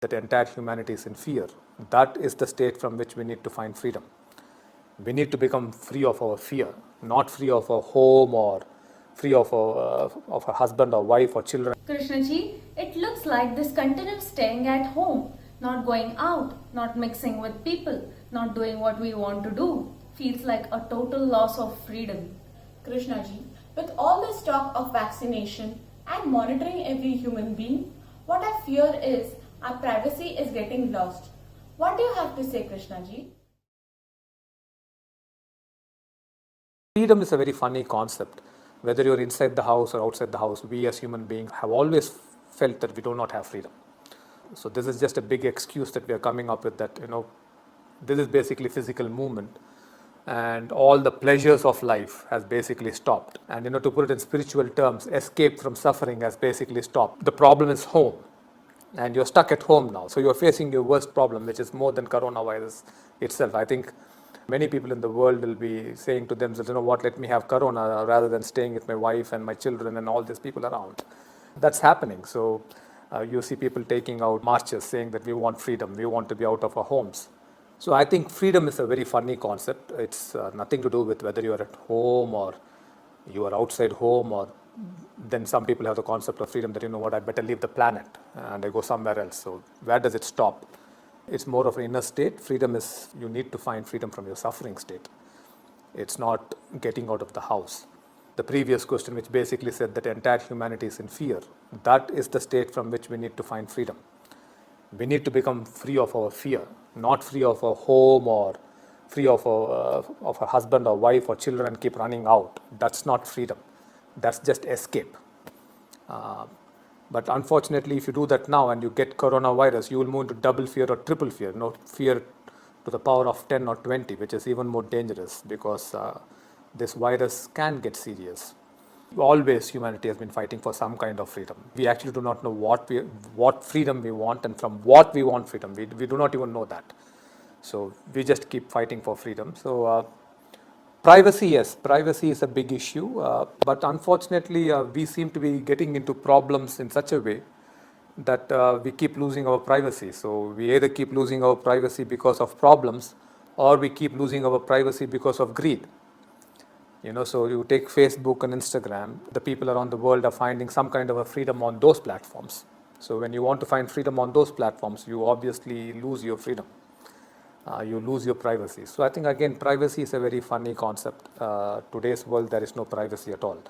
that entire humanity is in fear. That is the state from which we need to find freedom. We need to become free of our fear, not free of our home or free of our husband or wife or children. Krishnaji, it looks like this continuous staying at home, not going out, not mixing with people, not doing what we want to do, feels like a total loss of freedom. Krishnaji, with all this talk of vaccination and monitoring every human being, what I fear is our privacy is getting lost. What do you have to say, Krishnaji? Freedom is a very funny concept. Whether you're inside the house or outside the house, we as human beings have always felt that we do not have freedom. So this is just a big excuse that we are coming up with, that, this is basically physical movement and all the pleasures of life has basically stopped. And to put it in spiritual terms, escape from suffering has basically stopped. The problem is home, and you're stuck at home now. So you're facing your worst problem, which is more than coronavirus itself. I think many people in the world will be saying to themselves, let me have corona rather than staying with my wife and my children and all these people around. That's happening. So you see people taking out marches saying that we want freedom, we want to be out of our homes. So I think freedom is a very funny concept. It's nothing to do with whether you are at home or you are outside home, or then some people have the concept of freedom that, I better leave the planet and I go somewhere else. So where does it stop? It's more of an inner state. Freedom is, you need to find freedom from your suffering state. It's not getting out of the house. The previous question, which basically said that entire humanity is in fear, that is the state from which we need to find freedom. We need to become free of our fear, not free of our home or free of our husband or wife or children and keep running out. That's not freedom. That's just escape. But unfortunately, if you do that now and you get coronavirus, you will move into double fear or triple fear. Fear to the power of 10 or 20, which is even more dangerous, because this virus can get serious. Always humanity has been fighting for some kind of freedom. We actually do not know what freedom we want and from what we want freedom. We do not even know that. So we just keep fighting for freedom. So privacy, yes, privacy is a big issue. But unfortunately, we seem to be getting into problems in such a way that we keep losing our privacy. So we either keep losing our privacy because of problems, or we keep losing our privacy because of greed. So you take Facebook and Instagram, the people around the world are finding some kind of a freedom on those platforms. So when you want to find freedom on those platforms, you obviously lose your freedom. You lose your privacy. So I think, again, privacy is a very funny concept. Today's world, there is no privacy at all.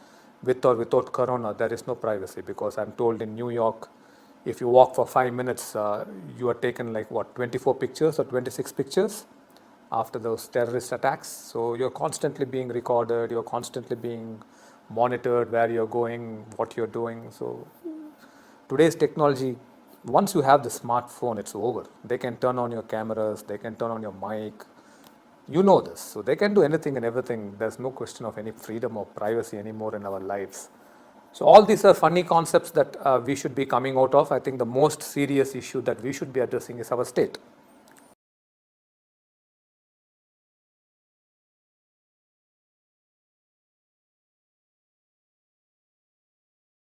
With or without corona, there is no privacy, because I'm told in New York, if you walk for 5 minutes, you are taken 24 pictures or 26 pictures after those terrorist attacks. So you're constantly being recorded, you're constantly being monitored, where you're going, what you're doing. So today's technology, once you have the smartphone, it's over. They can turn on your cameras, they can turn on your mic. You know this. So they can do anything and everything. There's no question of any freedom or privacy anymore in our lives. So all these are funny concepts that we should be coming out of. I think the most serious issue that we should be addressing is our state.